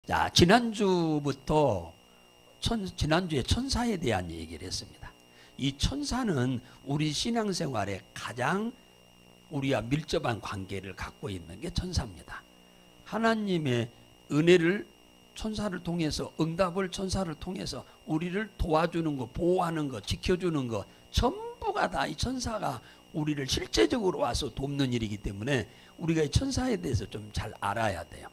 자, 지난주부터 지난주에 천사에 대한 얘기를 했습니다. 이 천사는 우리 신앙생활에 가장 우리와 밀접한 관계를 갖고 있는 게 천사입니다. 하나님의 은혜를 천사를 통해서, 응답을 천사를 통해서 우리를 도와주는 것, 보호하는 것, 지켜주는 것, 전부가 다 이 천사가 우리를 실제적으로 와서 돕는 일이기 때문에 우리가 이 천사에 대해서 좀 잘 알아야 돼요.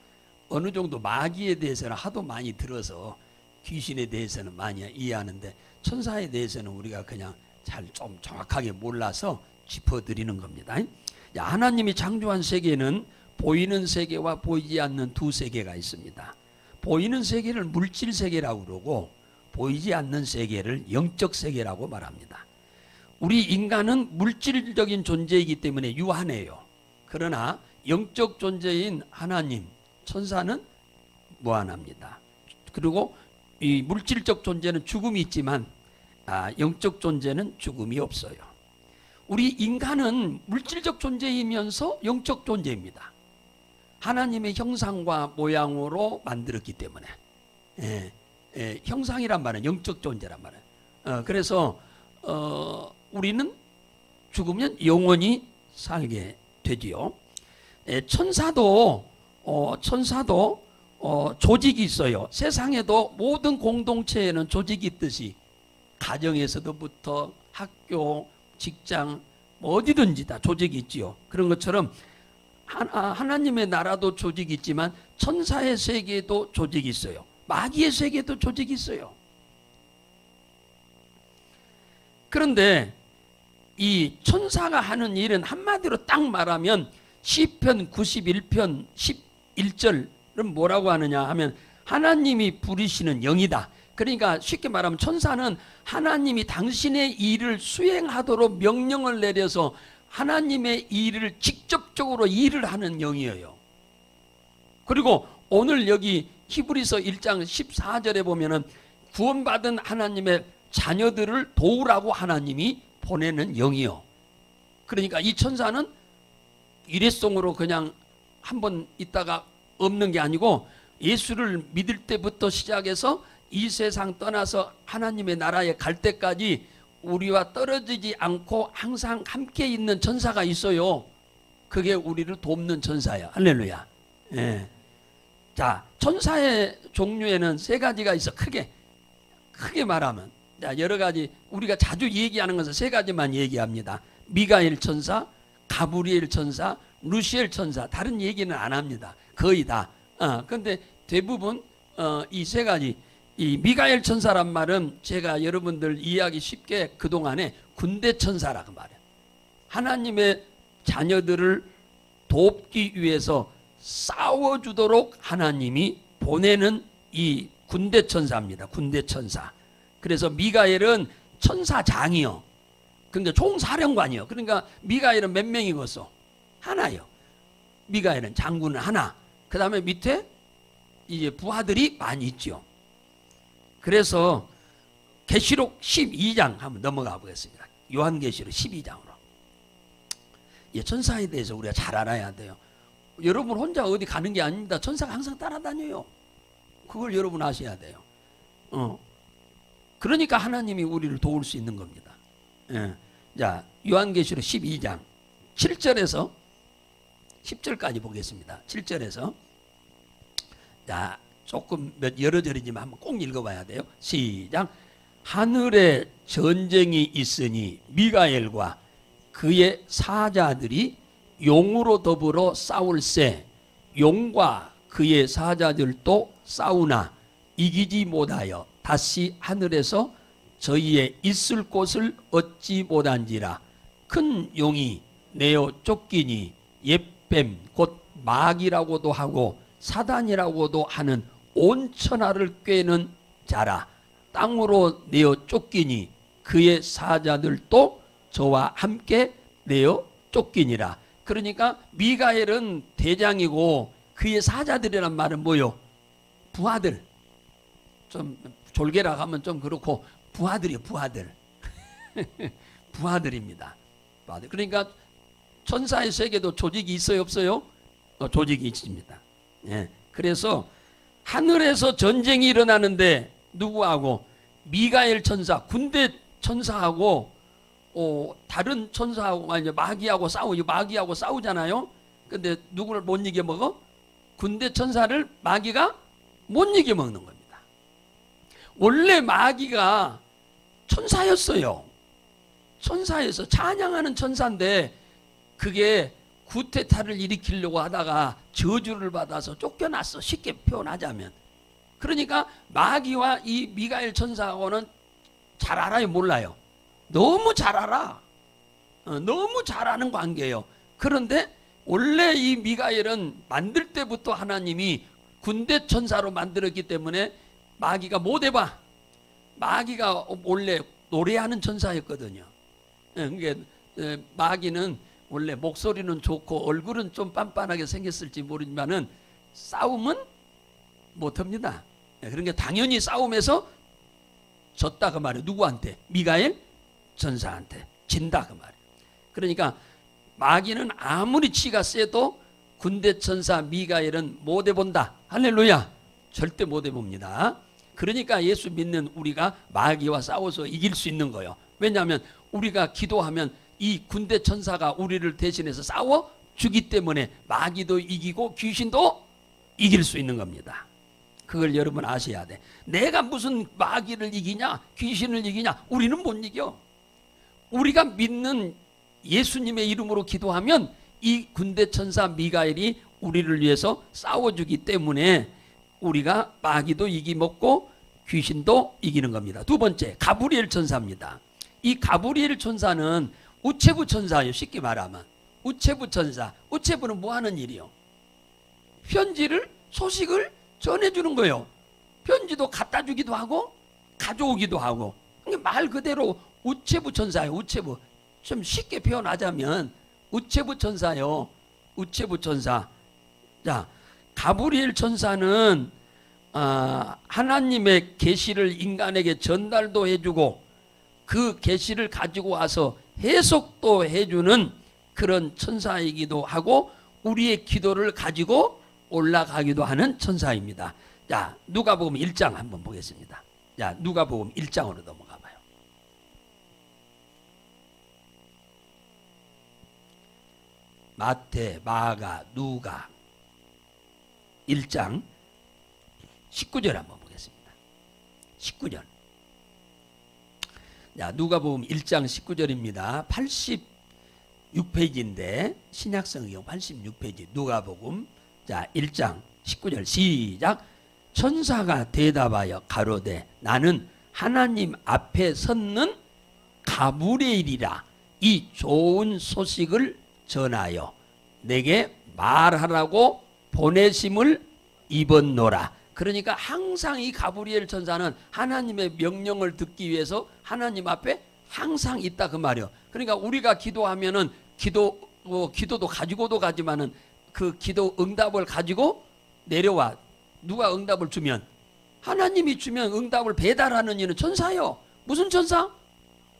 어느 정도 마귀에 대해서는 하도 많이 들어서 귀신에 대해서는 많이 이해하는데 천사에 대해서는 우리가 그냥 잘 좀 정확하게 몰라서 짚어드리는 겁니다. 하나님이 창조한 세계는 보이는 세계와 보이지 않는 두 세계가 있습니다. 보이는 세계를 물질 세계라고 그러고 보이지 않는 세계를 영적 세계라고 말합니다. 우리 인간은 물질적인 존재이기 때문에 유한해요. 그러나 영적 존재인 하나님, 천사는 무한합니다. 그리고 이 물질적 존재는 죽음이 있지만 영적 존재는 죽음이 없어요. 우리 인간은 물질적 존재이면서 영적 존재입니다. 하나님의 형상과 모양으로 만들었기 때문에 형상이란 말은 영적 존재란 말이에요. 그래서 우리는 죽으면 영원히 살게 되지요. 천사도 조직이 있어요. 세상에도 모든 공동체에는 조직이 있듯이 가정에서부터 학교, 직장, 어디든지 다 조직이 있지요. 그런 것처럼 하나님의 나라도 조직이 있지만 천사의 세계에도 조직이 있어요. 마귀의 세계에도 조직이 있어요. 그런데 이 천사가 하는 일은 한마디로 딱 말하면 시편 91편 11절은 뭐라고 하느냐 하면 하나님이 부리시는 영이다. 그러니까 쉽게 말하면 천사는 하나님이 당신의 일을 수행하도록 명령을 내려서 하나님의 일을 직접적으로 일을 하는 영이에요. 그리고 오늘 여기 히브리서 1장 14절에 보면은 구원받은 하나님의 자녀들을 도우라고 하나님이 보내는 영이요. 그러니까 이 천사는 일회성으로 그냥 한번 있다가 없는 게 아니고 예수를 믿을 때부터 시작해서 이 세상 떠나서 하나님의 나라에 갈 때까지 우리와 떨어지지 않고 항상 함께 있는 천사가 있어요. 그게 우리를 돕는 천사야. 할렐루야. 예. 자, 천사의 종류에는 세 가지가 있어. 크게 말하면. 자, 여러 가지 우리가 자주 얘기하는 것은 세 가지만 얘기합니다. 미가엘 천사, 가브리엘 천사, 루시엘 천사. 다른 얘기는 안 합니다. 거의 다. 근데 대부분 이 세 가지. 이 미가엘 천사란 말은 제가 여러분들 이해하기 쉽게 그동안에 군대 천사라고 말해요. 하나님의 자녀들을 돕기 위해서 싸워주도록 하나님이 보내는 이 군대 천사입니다. 군대 천사. 그래서 미가엘은 천사장이요. 그러니까 총사령관이요. 그러니까 미가엘은 몇 명이겠어? 하나요. 미가엘은 장군은 하나. 그 다음에 밑에 이제 부하들이 많이 있죠. 그래서 계시록 12장 한번 넘어가 보겠습니다. 요한계시록 12장으로. 천사에 대해서 우리가 잘 알아야 돼요. 여러분 혼자 어디 가는 게 아닙니다. 천사가 항상 따라다녀요. 그걸 여러분 아셔야 돼요. 그러니까 하나님이 우리를 도울 수 있는 겁니다. 자, 요한계시록 12장 7절에서 10절까지 보겠습니다. 7절에서 자, 조금 여러 절이지만 한번 꼭 읽어봐야 돼요. 시작. 하늘에 전쟁이 있으니 미가엘과 그의 사자들이 용으로 더불어 싸울세 용과 그의 사자들도 싸우나 이기지 못하여 다시 하늘에서 저희의 있을 곳을 얻지 못한지라. 큰 용이 내어 쫓기니 옛뱀 곧 마귀라고도 하고 사단이라고도 하는 온 천하를 꿰는 자라. 땅으로 내어 쫓기니 그의 사자들도 저와 함께 내어 쫓기니라. 그러니까 미가엘은 대장이고 그의 사자들이란 말은 뭐요? 부하들. 좀 졸개라 하면 좀 그렇고 부하들이요. 부하들. 부하들입니다. 부하들. 그러니까 천사의 세계도 조직이 있어요? 없어요? 조직이 있습니다. 예. 그래서 하늘에서 전쟁이 일어나는데 누구하고? 미가엘 천사, 군대 천사하고 다른 천사하고 아니 마귀하고 마귀하고 싸우잖아요. 근데 누구를 못 이겨 먹어? 군대 천사를 마귀가 못 이겨 먹는 겁니다. 원래 마귀가 천사였어요. 천사에서 찬양하는 천사인데 그게 구테타를 일으키려고 하다가 저주를 받아서 쫓겨났어. 쉽게 표현하자면. 그러니까 마귀와 이 미가엘 천사하고는 잘 알아요, 몰라요? 너무 잘 알아. 너무 잘 아는 관계예요. 그런데 원래 이 미가엘은 만들 때부터 하나님이 군대 천사로 만들었기 때문에 마귀가 못 해봐. 마귀가 원래 노래하는 천사였거든요. 그러니까 마귀는 원래 목소리는 좋고 얼굴은 좀 빤빤하게 생겼을지 모르지만은 싸움은 못합니다. 그러니까 당연히 싸움에서 졌다 그 말이에요. 누구한테? 미가엘 천사한테 진다 그 말이에요. 그러니까 마귀는 아무리 치가 세도 군대 천사 미가엘은 못 해본다. 할렐루야. 절대 못 해봅니다. 그러니까 예수 믿는 우리가 마귀와 싸워서 이길 수 있는 거예요. 왜냐하면 우리가 기도하면 이 군대 천사가 우리를 대신해서 싸워 주기 때문에 마귀도 이기고 귀신도 이길 수 있는 겁니다. 그걸 여러분 아셔야 돼. 내가 무슨 마귀를 이기냐 귀신을 이기냐, 우리는 못 이겨. 우리가 믿는 예수님의 이름으로 기도하면 이 군대 천사 미가엘이 우리를 위해서 싸워주기 때문에 우리가 마귀도 이기먹고 귀신도 이기는 겁니다. 두 번째, 가브리엘 천사입니다. 이 가브리엘 천사는 우체부 천사예요. 쉽게 말하면 우체부 천사. 우체부는 뭐 하는 일이요? 편지를, 소식을 전해주는 거예요. 편지도 갖다 주기도 하고 가져오기도 하고. 말 그대로 우체부 천사예요. 우체부. 좀 쉽게 표현하자면 우체부 천사요. 우체부 천사. 자, 가브리엘 천사는 하나님의 계시를 인간에게 전달도 해주고 그 계시를 가지고 와서 해석도 해주는 그런 천사이기도 하고 우리의 기도를 가지고 올라가기도 하는 천사입니다. 자, 누가복음 1장 한번 보겠습니다. 자, 누가복음 1장으로 넘어가 봐요. 마태, 마가, 누가 1장 19절 한번 보겠습니다. 19절. 자, 누가복음 1장 19절입니다. 86페이지인데 신약성경 86페이지 누가복음. 자, 1장 19절 시작. 천사가 대답하여 가로되 나는 하나님 앞에 섰는 가브리엘이라. 이 좋은 소식을 전하여 내게 말하라고 보내심을 입었노라. 그러니까 항상 이 가브리엘 천사는 하나님의 명령을 듣기 위해서 하나님 앞에 항상 있다 그 말이에요. 그러니까 우리가 기도하면은 기도도 가지고도 가지만은 그 기도 응답을 가지고 내려와. 누가 응답을 주면? 하나님이 주면 응답을 배달하는 이는 천사요. 무슨 천사?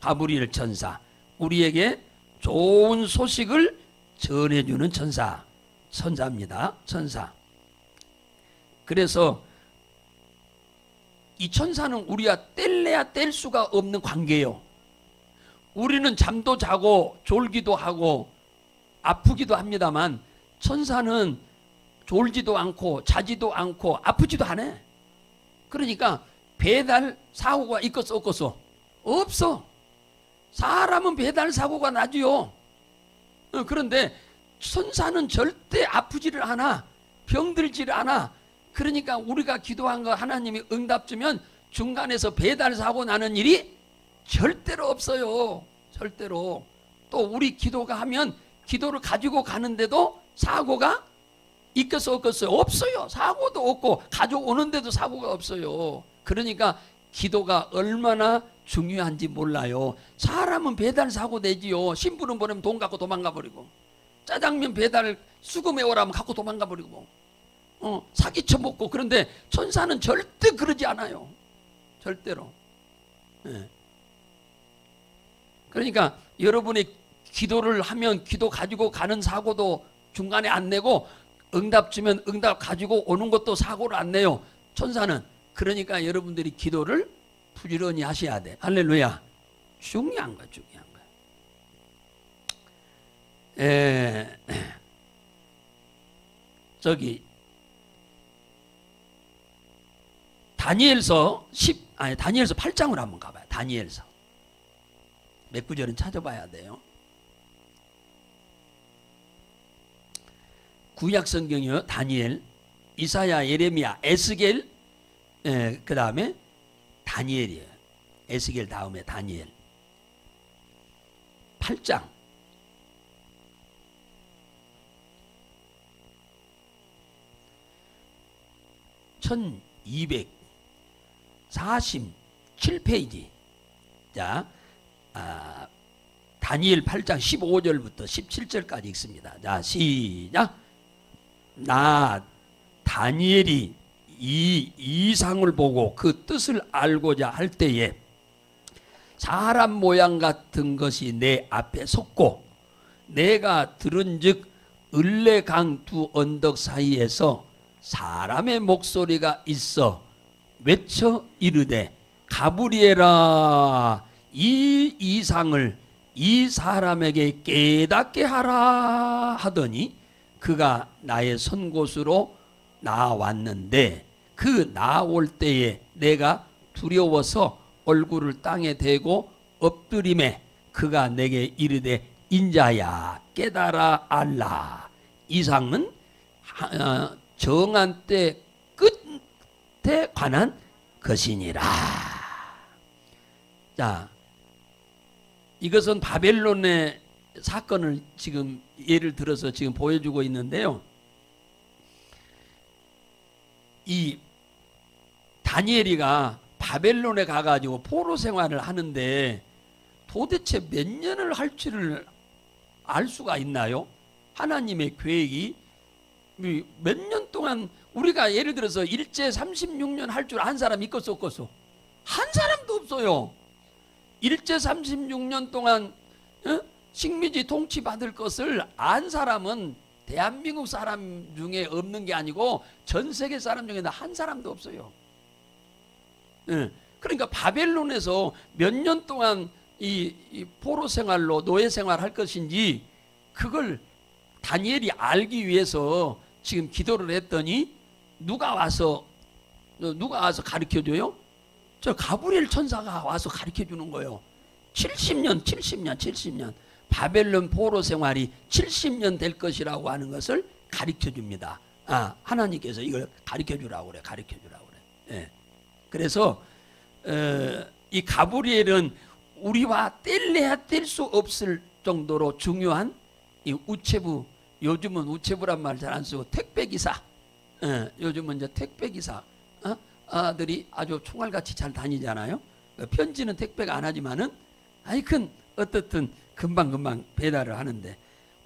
가브리엘 천사. 우리에게 좋은 소식을 전해주는 천사입니다. 천사. 그래서 이 천사는 우리가 뗄래야 뗄 수가 없는 관계예요. 우리는 잠도 자고 졸기도 하고 아프기도 합니다만 천사는 졸지도 않고 자지도 않고 아프지도 않아. 그러니까 배달 사고가 있겠어 없겠어? 없어. 사람은 배달 사고가 나지요. 그런데 천사는 절대 아프지를 않아. 병들지를 않아. 그러니까 우리가 기도한 거 하나님이 응답 주면 중간에서 배달 사고 나는 일이 절대로 없어요. 절대로. 또 우리 기도가 하면 기도를 가지고 가는데도 사고가 있겠어 없겠어요? 없어요. 사고도 없고 가져오는데도 사고가 없어요. 그러니까 기도가 얼마나 중요한지 몰라요. 사람은 배달 사고 내지요. 신부름 보내면 돈 갖고 도망가 버리고, 짜장면 배달 수금해 오라면 갖고 도망가 버리고, 사기쳐 먹고. 그런데 천사는 절대 그러지 않아요. 절대로. 네. 그러니까 여러분이 기도를 하면 기도 가지고 가는 사고도 중간에 안 내고 응답 주면 응답 가지고 오는 것도 사고를 안 내요. 천사는. 그러니까 여러분들이 기도를 부지런히 하셔야 돼. 할렐루야. 중요한 거야, 중요한 거야. 저기 다니엘서 8장으로 한번 가봐요. 다니엘서 몇 구절은 찾아봐야 돼요. 구약 성경이요. 다니엘, 이사야, 예레미야, 에스겔, 그 다음에 다니엘이에요. 에스겔 다음에 다니엘. 8장. (1247페이지) 자, 다니엘 8장 15절부터 17절까지 읽습니다. 자, 시작. 나 다니엘이 이 이상을 보고 그 뜻을 알고자 할 때에 사람 모양 같은 것이 내 앞에 섰고 내가 들은즉 을레강 두 언덕 사이에서 사람의 목소리가 있어 외쳐 이르되 가브리엘아, 이 이상을 이 사람에게 깨닫게 하라 하더니 그가 나의 선 곳으로 나왔는데 그 나올 때에 내가 두려워서 얼굴을 땅에 대고 엎드림에 그가 내게 이르되 인자야 깨달아 알라. 이상은 정한 때 끝에 관한 것이니라. 자, 이것은 바벨론의 사건을 지금 예를 들어서 지금 보여주고 있는데요. 이 다니엘이가 바벨론에 가가지고 포로 생활을 하는데 도대체 몇 년을 할지를 알 수가 있나요? 하나님의 계획이 몇 년 동안, 우리가 예를 들어서 일제 36년 할 줄 안 사람 있겠어 없겠어? 한 사람도 없어요. 일제 36년 동안 식민지 통치받을 것을 안 사람은 대한민국 사람 중에 없는 게 아니고 전 세계 사람 중에 한 사람도 없어요. 그러니까 바벨론에서 몇 년 동안 이 포로 생활로 노예 생활 할 것인지 그걸 다니엘이 알기 위해서 지금 기도를 했더니 누가 와서 가르쳐줘요? 저 가브리엘 천사가 와서 가르쳐주는 거예요. 70년 바벨론 포로 생활이 70년 될 것이라고 하는 것을 가르쳐줍니다. 하나님께서 이걸 가르쳐주라고 그래. 예. 그래서 이 가브리엘은 우리와 뗄래야 뗄 수 없을 정도로 중요한 이 우체부, 요즘은 우체부란 말 잘 안 쓰고 택배기사, 요즘은 이제 택배기사 아들이 아주 총알같이 잘 다니잖아요. 편지는 택배가 안 하지만은 하여튼 어떻든 금방금방 배달을 하는데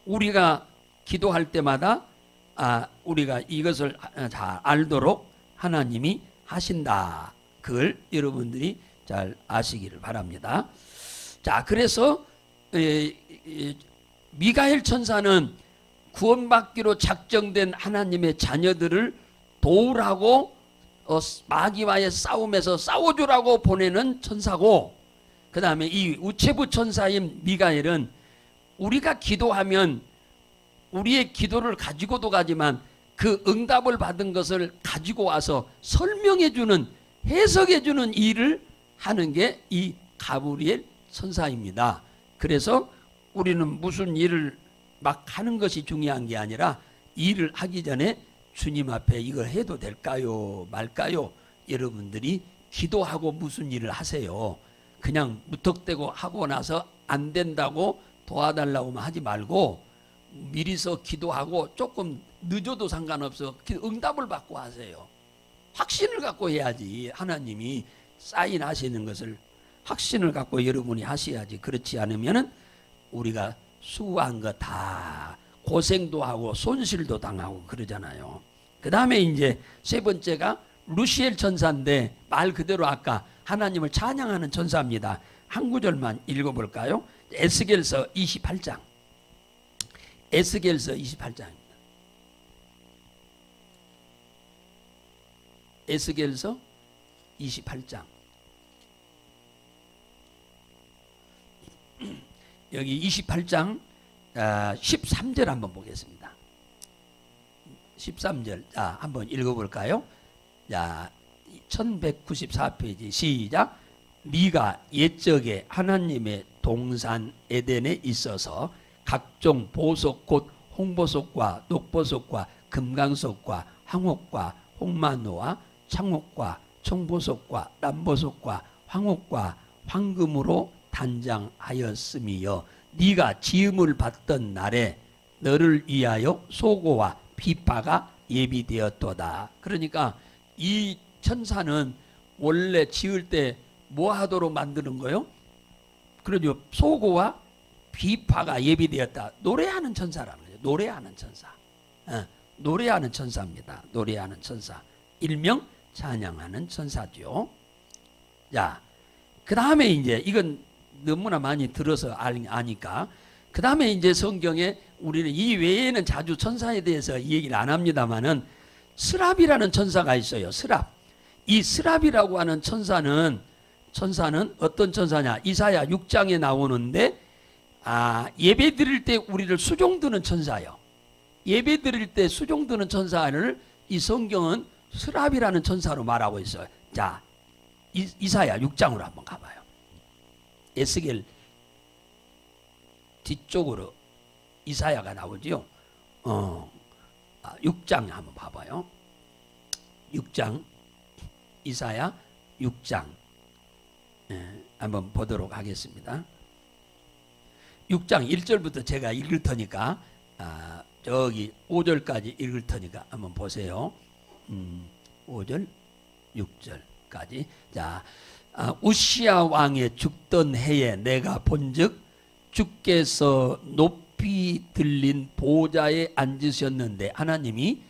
우리가 기도할 때마다 우리가 이것을 잘 알도록 하나님이 하신다. 그걸 여러분들이 잘 아시기를 바랍니다. 자, 그래서 미가엘 천사는 구원받기로 작정된 하나님의 자녀들을 도우라고 마귀와의 싸움에서 싸워주라고 보내는 천사고, 그 다음에 이 우체부 천사인 미가엘은 우리가 기도하면 우리의 기도를 가지고도 가지만 그 응답을 받은 것을 가지고 와서 설명해주는, 해석해주는 일을 하는 게 이 가브리엘 천사입니다. 그래서 우리는 무슨 일을 막 하는 것이 중요한 게 아니라 일을 하기 전에 주님 앞에 이걸 해도 될까요 말까요? 여러분들이 기도하고 무슨 일을 하세요. 그냥 무턱대고 하고 나서 안 된다고 도와달라고만 하지 말고 미리서 기도하고 조금 늦어도 상관없어. 응답을 받고 하세요. 확신을 갖고 해야지. 하나님이 사인하시는 것을 확신을 갖고 여러분이 하셔야지. 그렇지 않으면 우리가 수고한 거 다 고생도 하고 손실도 당하고 그러잖아요. 그 다음에 이제 세 번째가 루시엘 천사인데 말 그대로 아까 하나님을 찬양하는 천사입니다. 한 구절만 읽어볼까요? 에스겔서 28장. 에스겔서 28장입니다. 에스겔서 28장. 여기 28장 13절 한번 보겠습니다. 13절. 자, 한번 읽어볼까요? 자, 1194페이지 시작. 네가 옛적에 하나님의 동산 에덴에 있어서 각종 보석 곧 홍보석과 녹보석과 금강석과 황옥과 홍마노와 창옥과 청보석과 남보석과 황옥과 황금으로 단장하였음이여 네가 지음을 받던 날에 너를 위하여 소고와 비파가 예비되었도다. 그러니까 이 천사는 원래 지을 때 뭐 하도록 만드는 거요? 그러죠. 소고와 비파가 예비되었다. 노래하는 천사라는 거예요. 노래하는 천사. 노래하는 천사입니다. 노래하는 천사. 일명 찬양하는 천사죠. 자, 그 다음에 이제 이건 너무나 많이 들어서 아니까 그 다음에 이제 성경에 우리는 이 외에는 자주 천사에 대해서 이 얘기를 안 합니다만은 스랍이라는 천사가 있어요. 스랍. 이 스랍이라고 하는 천사는 어떤 천사냐? 이사야 6장에 나오는데 예배 드릴 때 우리를 수종드는 천사요. 예배 드릴 때 수종드는 천사를 이 성경은 스랍이라는 천사로 말하고 있어요. 자, 이사야 6장으로 한번 가봐요. 에스겔 뒤쪽으로 이사야가 나오죠. 6장 한번 봐봐요. 6장 이사야 6장 한번 보도록 하겠습니다. 6장 1절부터 제가 읽을 테니까 저기 5절까지 읽을 테니까 한번 보세요. 5절 6절까지. 자, 우시야 왕의 죽던 해에 내가 본즉 주께서 높이 들린 보좌에 앉으셨는데 하나님이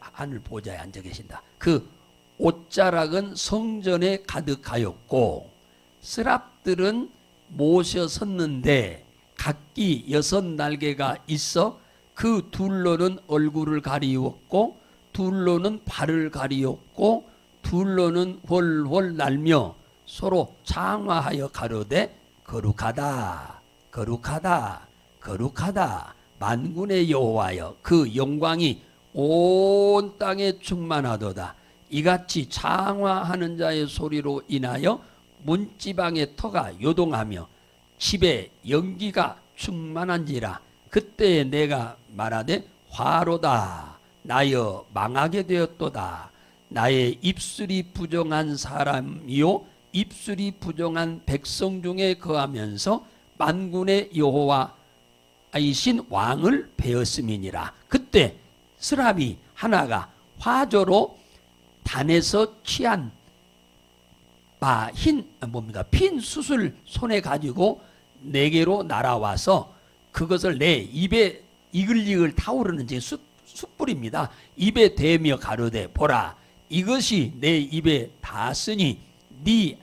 하늘 보좌에 앉아 계신다. 그 옷자락은 성전에 가득하였고 스랍들은 모셔 섰는데 각기 6날개가 있어 그 둘로는 얼굴을 가리웠고 둘로는 발을 가리웠고 둘로는 훨훨 날며 서로 장화하여 가로되 거룩하다 거룩하다 거룩하다 만군의 여호와여 그 영광이 온 땅에 충만하도다. 이같이 장화하는 자의 소리로 인하여 문지방의 터가 요동하며 집에 연기가 충만한지라. 그때에 내가 말하되 화로다 나여 망하게 되었도다. 나의 입술이 부정한 사람이요 입술이 부정한 백성 중에 거하면서 만군의 여호와이신 왕을 배웠음이니라. 그때 스랍이 하나가 화조로 단에서 취한 핀 숯을 손에 가지고 내게로 날아와서 그것을 내 입에 이글이글 타오르는 숯불입니다. 입에 대며 가로되 보라 이것이 내 입에 닿았으니 네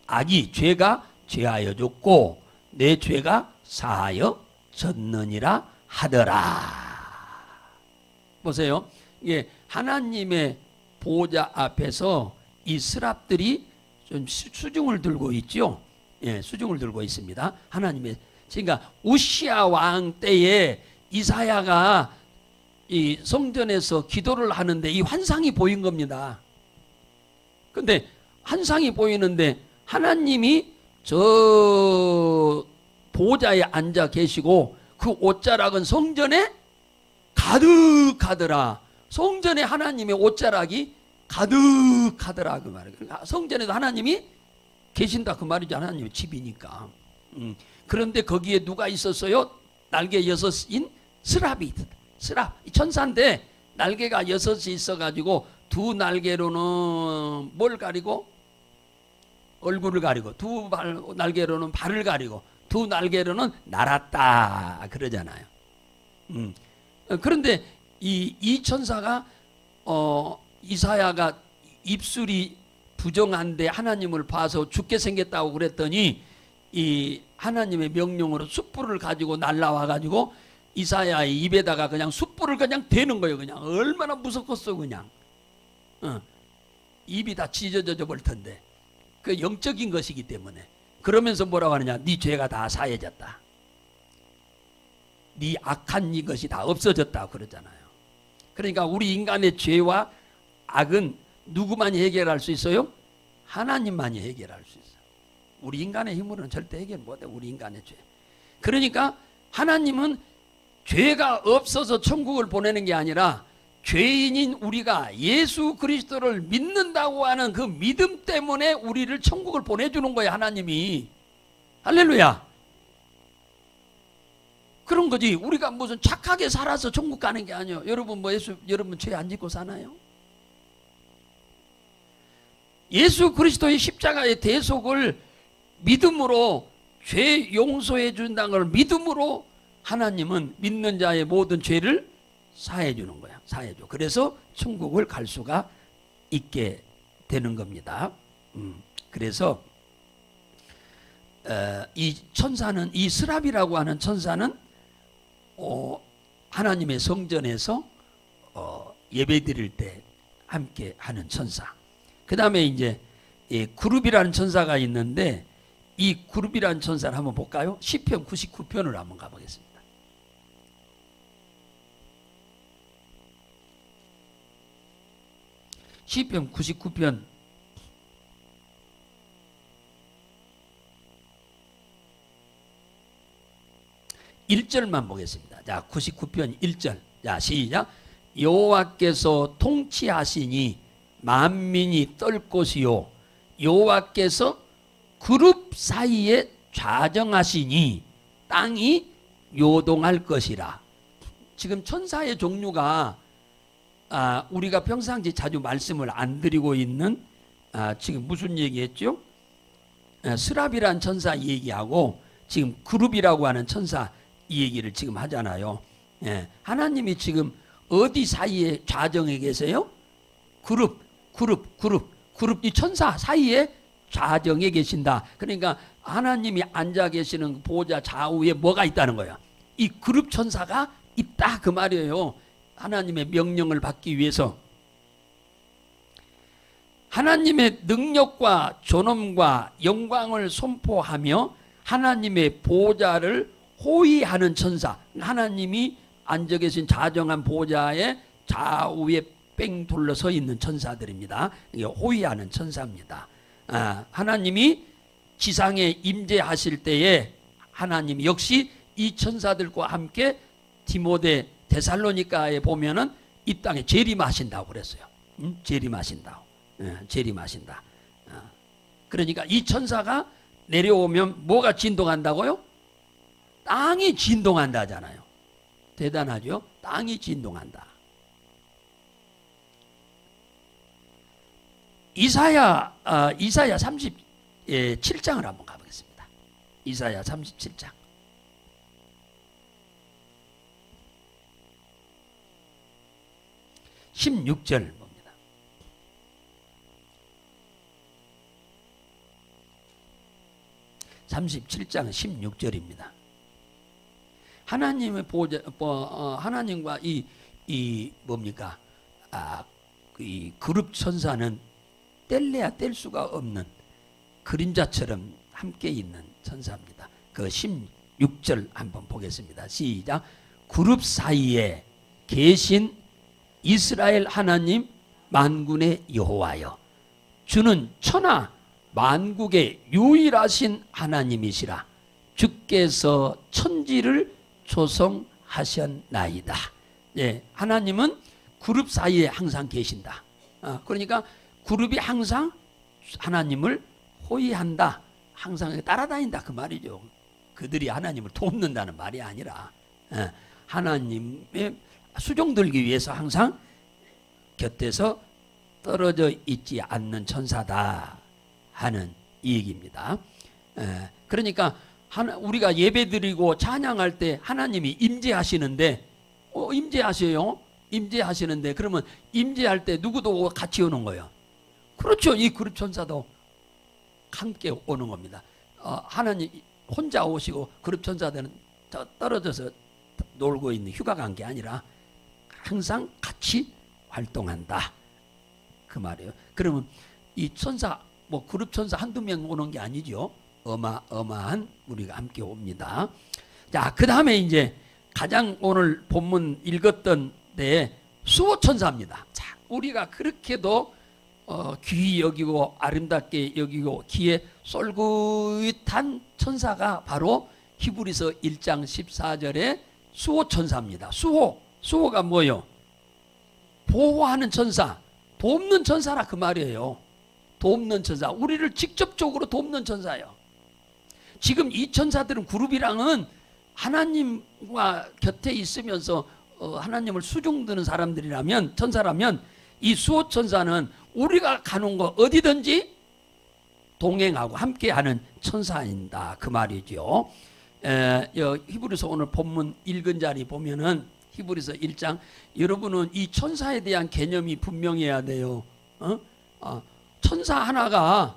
악이 죄가 죄하여 줬고 내 죄가 사하여 졌느니라 하더라. 보세요. 예, 하나님의 보좌 앞에서 이 스랍들이 좀 수중을 들고 있죠. 예, 수중을 들고 있습니다. 하나님의. 그러니까 우시야 왕 때에 이사야가 이 성전에서 기도를 하는데 이 환상이 보인 겁니다. 근데 환상이 보이는데 하나님이 저 보좌에 앉아 계시고 그 옷자락은 성전에 가득하더라. 성전에 하나님의 옷자락이 가득하더라 그 말이에요. 성전에도 하나님이 계신다 그 말이죠. 하나님의 집이니까. 그런데 거기에 누가 있었어요? 날개 6인 스랍이. 스랍 천사인데 날개가 6이 있어가지고 두 날개로는 뭘 가리고? 얼굴을 가리고 두 날개로는 발을 가리고 두 날개로는 날았다 그러잖아요. 그런데 이 천사가 이사야가 입술이 부정한데 하나님을 봐서 죽게 생겼다고 그랬더니 이 하나님의 명령으로 숯불을 가지고 날라와 가지고 이사야의 입에다가 그냥 숯불을 그냥 대는 거예요. 그냥 얼마나 무섭겠어 그냥. 입이 다 찢어져 버릴 텐데. 그 영적인 것이기 때문에. 그러면서 뭐라고 하느냐? 네 죄가 다 사해졌다. 네 악한 이것이 다 없어졌다 그러잖아요. 그러니까 우리 인간의 죄와 악은 누구만이 해결할 수 있어요? 하나님만이 해결할 수 있어요. 우리 인간의 힘으로는 절대 해결 못해. 우리 인간의 죄. 그러니까 하나님은 죄가 없어서 천국을 보내는 게 아니라 죄인인 우리가 예수 그리스도를 믿는다고 하는 그 믿음 때문에 우리를 천국을 보내주는 거예요. 하나님이. 할렐루야. 그런 거지. 우리가 무슨 착하게 살아서 천국 가는 게 아니에요. 여러분 여러분 죄 안 짓고 사나요? 예수 그리스도의 십자가의 대속을 믿음으로 죄 용서해 준다는 걸 믿음으로 하나님은 믿는 자의 모든 죄를 사해 주는 거야. 사해 줘. 그래서 천국을 갈 수가 있게 되는 겁니다. 그래서 이 천사는, 이 스랍이라고 하는 천사는 하나님의 성전에서 예배 드릴 때 함께 하는 천사. 그 다음에 이제 그룹이라는 천사가 있는데, 이 그룹이라는 천사를 한번 볼까요? 시편 99편으로 한번 가보겠습니다. 시편 99편 1절만 보겠습니다. 자, 99편 1절. 자, 시작. 여호와께서 통치하시니 만민이 떨 것이요, 여호와께서 그룹 사이에 좌정하시니 땅이 요동할 것이라. 지금 천사의 종류가 우리가 평상시 자주 말씀을 안 드리고 있는 지금 무슨 얘기했죠? 스랍이란 천사 얘기하고 지금 그룹이라고 하는 천사 이 얘기를 지금 하잖아요. 하나님이 지금 어디 사이에 좌정해 계세요? 그룹 이 천사 사이에 좌정해 계신다. 그러니까 하나님이 앉아 계시는 보좌 좌우에 뭐가 있다는 거야? 이 그룹 천사가 있다 그 말이에요. 하나님의 명령을 받기 위해서. 하나님의 능력과 존엄과 영광을 선포하며 하나님의 보좌를 호위하는 천사. 하나님이 앉아 계신 좌정한 보좌의 좌우에 뺑 둘러서 있는 천사들입니다. 이게 호위하는 천사입니다. 하나님이 지상에 임재하실 때에 하나님 역시 이 천사들과 함께 디모데 데살로니가에 보면은 이 땅에 재림하신다고 그랬어요. 재림하신다고. 재림하신다. 그러니까 이 천사가 내려오면 뭐가 진동한다고요? 땅이 진동한다잖아요. 대단하죠? 땅이 진동한다. 이사야 37장을 한번 가보겠습니다. 이사야 37장. (16절) 봅니다. (37장) (16절입니다) 하나님의 보좌, 하나님과 이 뭡니까? 이 그룹 천사는 뗄래야 뗄 수가 없는 그림자처럼 함께 있는 천사입니다. 그 16절 한번 보겠습니다. 시작. 그룹 사이에 계신 이스라엘 하나님 만군의 여호와여, 주는 천하 만국의 유일하신 하나님이시라. 주께서 천지를 조성하셨나이다. 예, 하나님은 그룹 사이에 항상 계신다. 그러니까 그룹이 항상 하나님을 호위한다. 항상 따라다닌다 그 말이죠. 그들이 하나님을 돕는다는 말이 아니라 하나님의 수종 들기 위해서 항상 곁에서 떨어져 있지 않는 천사다 하는 이 얘기입니다. 그러니까 우리가 예배드리고 찬양할 때 하나님이 임재하시는데 임재하세요. 임재하시는데 그러면 임재할 때 누구도 같이 오는 거예요. 그렇죠. 이 그룹 천사도 함께 오는 겁니다. 하나님 혼자 오시고 그룹 천사들은 떨어져서 놀고 있는 휴가 간 게 아니라 항상 같이 활동한다. 그 말이에요. 그러면 이 천사 뭐 그룹 천사 한두 명 오는 게 아니죠. 어마어마한 우리가 함께 옵니다. 자, 그 다음에 이제 가장 오늘 본문 읽었던 데 수호천사입니다. 자, 우리가 그렇게도 귀히 여기고 아름답게 여기고 귀에 쏠깃한 천사가 바로 히브리서 1장 14절에 수호천사입니다. 수호가 뭐예요? 보호하는 천사, 돕는 천사라 그 말이에요. 돕는 천사, 우리를 직접적으로 돕는 천사예요. 지금 이 천사들은 그룹이랑은 하나님과 곁에 있으면서 하나님을 수종드는 사람들이라면, 천사라면, 이 수호천사는 우리가 가는 거 어디든지 동행하고 함께하는 천사입니다. 그 말이죠. 히브리서 오늘 본문 읽은 자리 보면은 히브리서 1장, 여러분은 이 천사에 대한 개념이 분명해야 돼요. 천사 하나가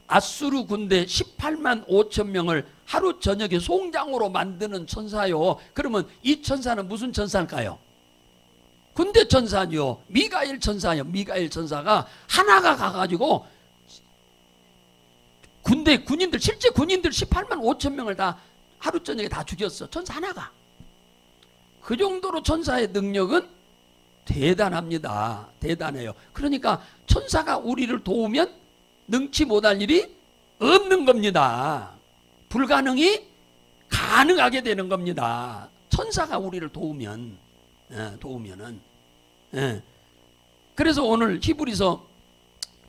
아수르 군대 18만 5천 명을 하루 저녁에 송장으로 만드는 천사요. 그러면 이 천사는 무슨 천사일까요? 군대 천사죠. 미가엘 천사요. 미가엘 천사가 하나가 가가지고 군인들, 실제 군인들 18만 5천 명을 다 하루 저녁에 다 죽였어. 천사 하나가. 그 정도로 천사의 능력은 대단합니다. 대단해요. 그러니까 천사가 우리를 도우면 능치 못할 일이 없는 겁니다. 불가능이 가능하게 되는 겁니다. 천사가 우리를 도우면은. 그래서 오늘 히브리서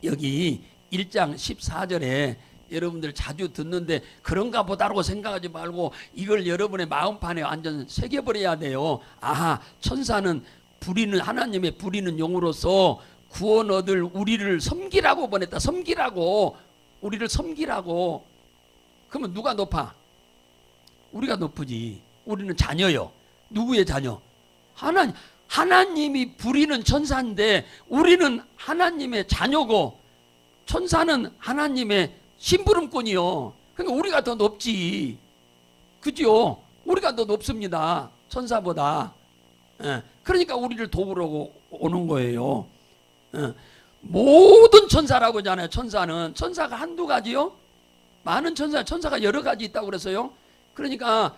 여기 1장 14절에 여러분들 자주 듣는데 그런가 보다라고 생각하지 말고 이걸 여러분의 마음판에 완전 새겨버려야 돼요. 아하, 천사는 하나님의 부리는 용으로서 구원 얻을 우리를 섬기라고 보냈다. 섬기라고, 우리를 섬기라고. 그러면 누가 높아? 우리가 높으지. 우리는 자녀요. 누구의 자녀? 하나님이 부리는 천사인데 우리는 하나님의 자녀고 천사는 하나님의 심부름꾼이요. 그러니까 우리가 더 높지. 그죠? 우리가 더 높습니다. 천사보다. 그러니까 우리를 도우려고 오는 거예요. 모든 천사라고 하잖아요. 천사가 한두 가지요? 많은 천사가 여러 가지 있다고 그래서요. 그러니까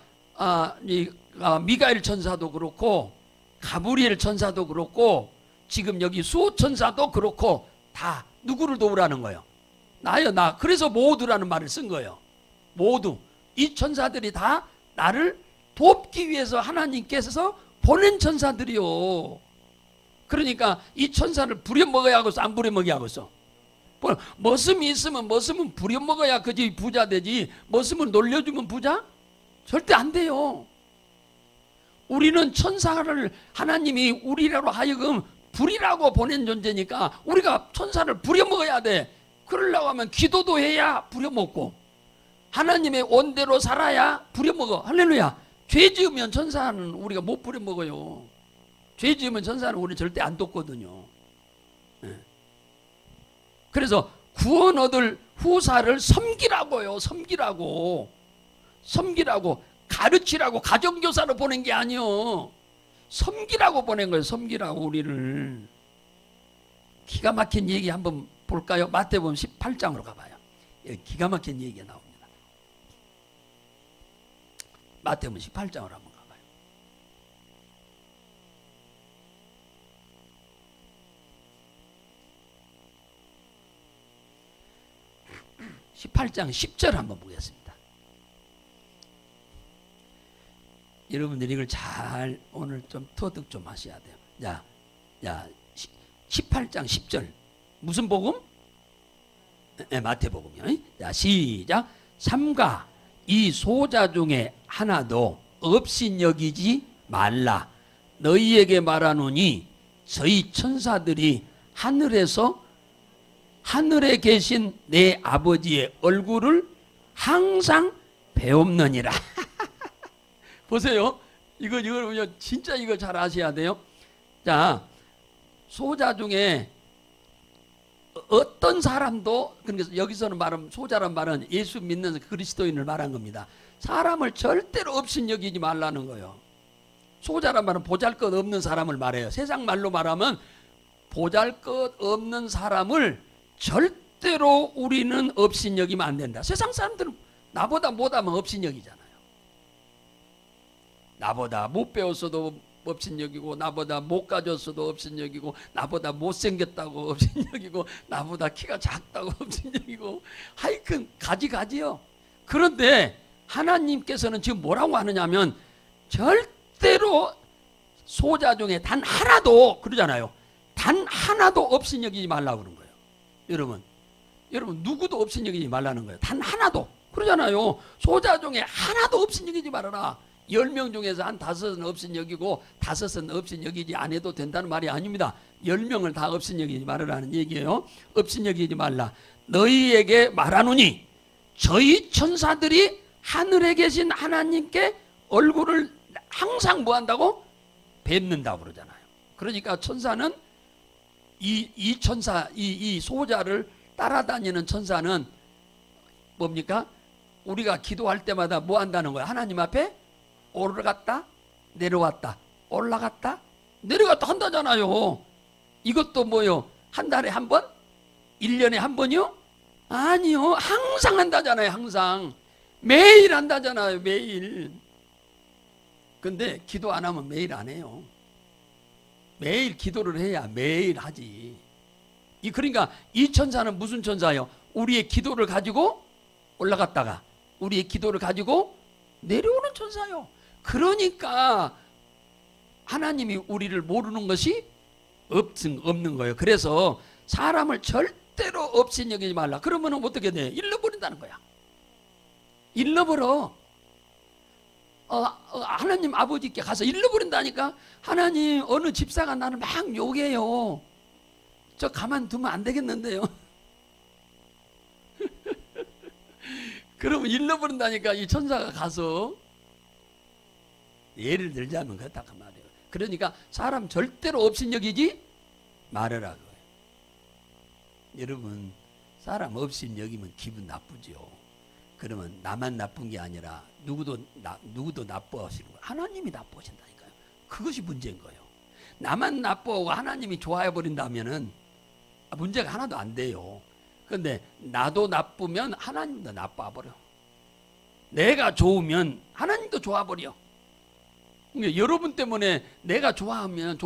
미가엘 천사도 그렇고 가브리엘 천사도 그렇고 지금 여기 수호천사도 그렇고 다 누구를 도우라는 거예요? 나요, 나. 그래서 모두라는 말을 쓴 거예요. 모두. 이 천사들이 다 나를 돕기 위해서 하나님께서 보낸 천사들이요. 그러니까 이 천사를 부려먹어야 하겠어? 안 부려먹어야 하겠어? 머슴이 있으면 머슴은 부려먹어야 그지 부자 되지. 머슴을 놀려주면 부자? 절대 안 돼요. 우리는 천사를 하나님이 우리라로 하여금 부리라고 보낸 존재니까 우리가 천사를 부려먹어야 돼. 그러려고 하면 기도도 해야 부려먹고 하나님의 원대로 살아야 부려먹어. 할렐루야. 죄 지으면 천사는 우리가 못 부려먹어요. 죄 지으면 천사는 우리 절대 안 돕거든요. 그래서 구원 얻을 후사를 섬기라고요. 섬기라고. 가르치라고 가정교사로 보낸 게 아니요. 섬기라고 보낸 거예요. 섬기라고 우리를. 기가 막힌 얘기 한번 볼까요? 마태복음 18장으로 가봐요. 여기 기가 막힌 얘기가 나옵니다. 마태복음 18장으로 한번 가봐요. 18장 10절 한번 보겠습니다. 여러분들이 이걸 잘 오늘 좀 터득 좀 하셔야 돼요. 자, 18장 10절 무슨 복음? 마태복음이요. 자, 시작. 삼가 이 소자 중에 하나도 없인 여기지 말라. 너희에게 말하노니 저희 천사들이 하늘에 계신 내 아버지의 얼굴을 항상 배웁느니라. 보세요. 이거 진짜 이거 잘 아셔야 돼요. 자, 소자 중에 어떤 사람도, 그러니까 여기서는 말하면 소자란 말은 예수 믿는 그리스도인을 말한 겁니다. 사람을 절대로 없인 여기지 말라는 거예요. 소자란 말은 보잘것없는 사람을 말해요. 세상 말로 말하면 보잘것없는 사람을 절대로 우리는 업신여기면 안 된다. 세상 사람들은 나보다 못하면 업신여기잖아요. 나보다 못 배웠어도 업신여기고, 나보다 못 가졌어도 업신여기고, 나보다 못생겼다고 업신여기고, 나보다 키가 작다고 업신여기고, 하여튼 가지가지요. 그런데 하나님께서는 지금 뭐라고 하느냐면 절대로 소자 중에 단 하나도, 그러잖아요, 단 하나도 업신여기지 말라고 그런 거예요. 여러분 누구도 업신여기지 말라는 거예요. 단 하나도. 그러잖아요. 소자 중에 하나도 업신여기지 말아라. 10명 중에서 한 5은 업신여기고 5은 업신여기지 안 해도 된다는 말이 아닙니다. 10명을 다 업신여기지 말으라는 얘기예요. 업신여기지 말라. 너희에게 말하노니 저희 천사들이 하늘에 계신 하나님께 얼굴을 항상 뭐 한다고? 뵙는다고 그러잖아요. 그러니까 천사는 이 천사, 이 소자를 따라다니는 천사는 뭡니까? 우리가 기도할 때마다 뭐 한다는 거야? 하나님 앞에 올라갔다 내려왔다 올라갔다 내려갔다 한다잖아요. 이것도 뭐요? 한 달에 한 번? 1년에 한 번이요? 아니요. 항상 한다잖아요. 항상. 매일 한다잖아요. 매일. 근데 기도 안 하면 매일 안 해요. 매일 기도를 해야 매일 하지. 그러니까 이 천사는 무슨 천사예요? 우리의 기도를 가지고 올라갔다가 우리의 기도를 가지고 내려오는 천사요. 그러니까 하나님이 우리를 모르는 것이 없는 거예요. 그래서 사람을 절대로 업신여기지 말라. 그러면 어떻게 돼? 잃어버린다는 거야. 잃어버려. 하나님 아버지께 가서 잃어버린다니까. 하나님, 어느 집사가 나를 막 욕해요. 저 가만두면 안 되겠는데요. 그러면 잃어버린다니까. 이 천사가 가서, 예를 들자면 그렇다 그 말이에요. 그러니까 사람 절대로 업신여기지 말으라 그거예요. 여러분, 사람 업신여기면 기분 나쁘죠. 그러면 나만 나쁜 게 아니라 누구도 나빠하시는 거예요. 하나님이 나빠하신다니까요. 그것이 문제인 거예요. 나만 나빠하고 하나님이 좋아해버린다면은 문제가 하나도 안 돼요. 그런데 나도 나쁘면 하나님도 나빠버려. 내가 좋으면 하나님도 좋아버려. 그러니까 여러분 때문에 내가 좋아하면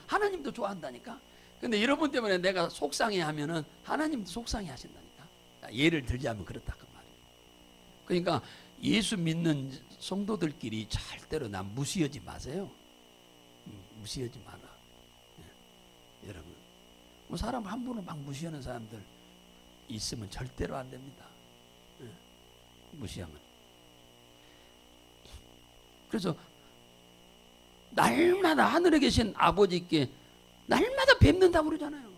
하나님도 좋아한다니까. 근데 여러분 때문에 내가 속상해하면은 하나님도 속상해 하신다니까. 예를 들자면 그렇다 그 말이에요. 그러니까 예수 믿는 성도들끼리 절대로 난 무시하지 마세요. 무시하지 마라. 여러분, 뭐 사람 함부로 막 무시하는 사람들 있으면 절대로 안 됩니다. 무시하면. 그래서 날마다 하늘에 계신 아버지께 날마다 뵙는다고 그러잖아요.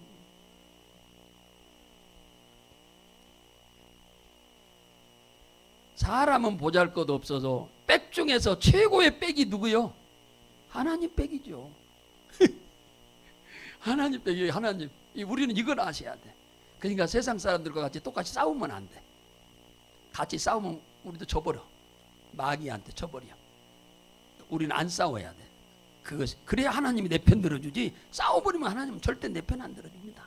사람은 보잘것없어서 백 중에서 최고의 백이 누구요? 하나님 백이죠. 하나님 백이 하나님. 우리는 이걸 아셔야 돼. 그러니까 세상 사람들과 같이 똑같이 싸우면 안 돼. 같이 싸우면 우리도 져버려. 마귀한테 져버려. 우리는 안 싸워야 돼. 그래야 하나님이 내 편 들어주지. 싸워버리면 하나님은 절대 내 편 안 들어줍니다.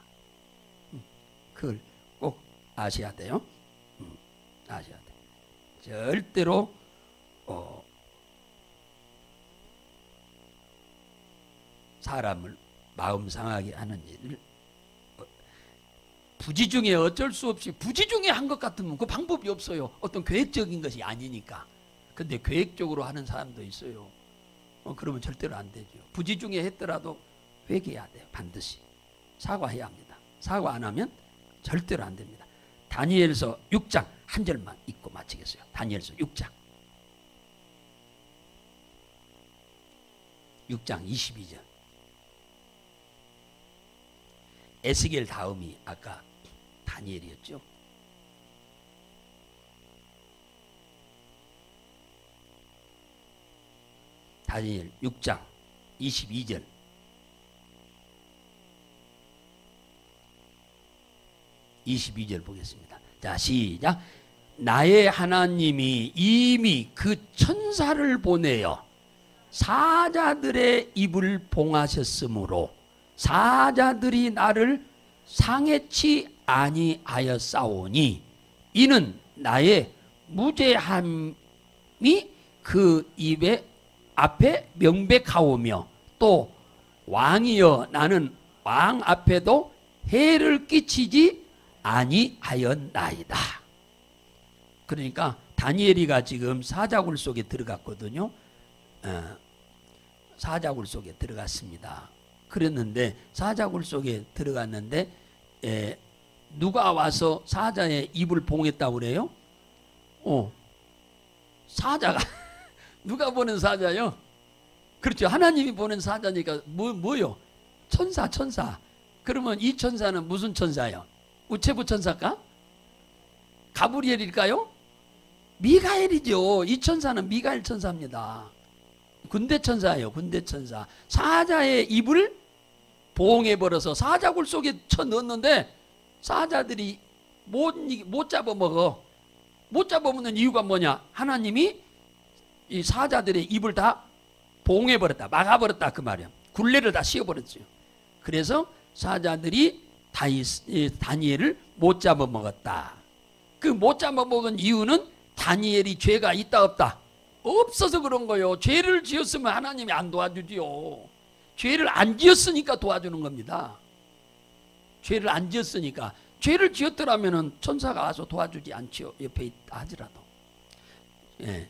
그걸 꼭 아셔야 돼요. 아셔야 돼. 절대로 사람을 마음 상하게 하는 일을 부지 중에 어쩔 수 없이 부지 중에 한 것 같으면 그 방법이 없어요. 어떤 계획적인 것이 아니니까. 근데 계획적으로 하는 사람도 있어요. 그러면 절대로 안 되죠. 부지 중에 했더라도 회개해야 돼요. 반드시 사과해야 합니다. 사과 안 하면 절대로 안 됩니다. 다니엘서 6장 한 절만 읽고 마치겠어요. 다니엘서 6장 22절. 에스겔 다음이 아까 다니엘이었죠. 다니엘 6장 22절. 보겠습니다. 자, 시작. 나의 하나님이 이미 그 천사를 보내어 사자들의 입을 봉하셨으므로 사자들이 나를 상해치 아니하였사오니 이는 나의 무죄함이 그 입에 앞에 명백하오며 또 왕이여 나는 왕 앞에도 해를 끼치지 아니하였나이다. 그러니까 다니엘이가 지금 사자굴 속에 들어갔거든요. 사자굴 속에 들어갔습니다. 그랬는데 사자굴 속에 들어갔는데 누가 와서 사자의 입을 봉했다고 그래요? 사자가 누가 보는 사자요? 그렇죠. 하나님이 보는 사자니까 뭐요? 천사. 그러면 이 천사는 무슨 천사요? 우체부 천사일까? 가브리엘일까요? 미가엘이죠. 이 천사는 미가엘 천사입니다. 군대 천사예요. 군대 천사. 사자의 입을 봉해버려서 사자굴 속에 쳐넣었는데 사자들이 못 잡아먹어. 못 잡아먹는 이유가 뭐냐? 하나님이 이 사자들의 입을 다 봉해버렸다. 막아버렸다 그 말이야. 굴레를 다 씌워버렸죠. 그래서 사자들이 다니엘을 못 잡아먹었다. 그 못 잡아먹은 이유는 다니엘이 죄가 있다 없다? 없어서 그런 거예요. 죄를 지었으면 하나님이 안 도와주지요. 죄를 안 지었으니까 도와주는 겁니다. 죄를 안 지었으니까. 죄를 지었더라면 천사가 와서 도와주지 않지요. 옆에 있다 하더라도. 예.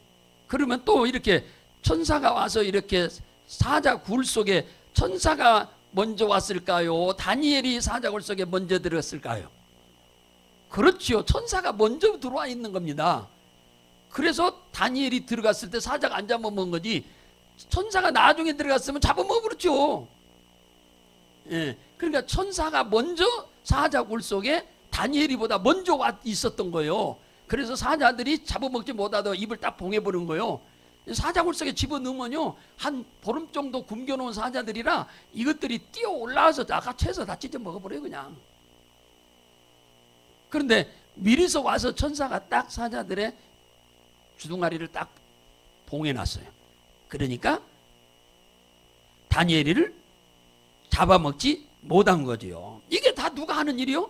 그러면 또 이렇게 천사가 와서 이렇게 사자굴 속에 천사가 먼저 왔을까요? 다니엘이 사자굴 속에 먼저 들어갔을까요? 그렇지요. 천사가 먼저 들어와 있는 겁니다. 그래서 다니엘이 들어갔을 때 사자가 안 잡아먹은 거지 천사가 나중에 들어갔으면 잡아먹어 그렇죠. 예. 그러니까 천사가 먼저 사자굴 속에 다니엘이보다 먼저 와 있었던 거예요. 그래서 사자들이 잡아먹지 못하다 입을 딱 봉해버린 거예요. 사자굴 속에 집어넣으면요 한 보름 정도 굶겨놓은 사자들이라 이것들이 뛰어 올라와서 아까 채서 다 찢어 먹어버려요 그냥. 그런데 미리서 와서 천사가 딱 사자들의 주둥아리를 딱 봉해놨어요. 그러니까 다니엘이를 잡아먹지 못한 거지요. 이게 다 누가 하는 일이요?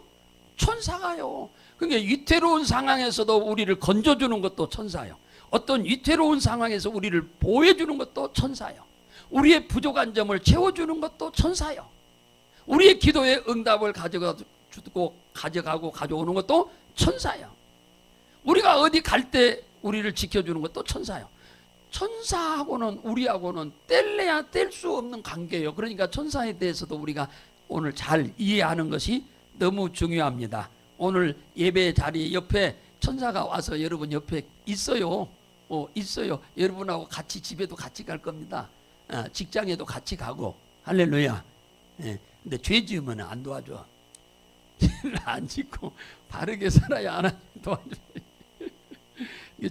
천사가요. 그러니까 위태로운 상황에서도 우리를 건져주는 것도 천사요. 어떤 위태로운 상황에서 우리를 보호해주는 것도 천사요. 우리의 부족한 점을 채워주는 것도 천사요. 우리의 기도의 응답을 가져가고 가져오는 것도 천사요. 우리가 어디 갈 때 우리를 지켜주는 것도 천사요. 천사하고는 우리하고는 뗄래야 뗄 수 없는 관계예요. 그러니까 천사에 대해서도 우리가 오늘 잘 이해하는 것이 너무 중요합니다. 오늘 예배 자리 옆에 천사가 와서 여러분 옆에 있어요. 있어요. 여러분하고 같이 집에도 같이 갈 겁니다. 직장에도 같이 가고. 할렐루야. 예. 근데 죄 지으면 안 도와줘. 죄를 안 짓고 바르게 살아야 하나님 도와줘요.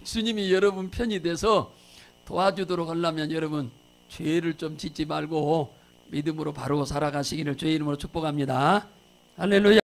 주님이 여러분 편이 돼서 도와주도록 하려면 여러분 죄를 좀 짓지 말고 믿음으로 바로 살아가시기를 주의 이름으로 축복합니다. 할렐루야.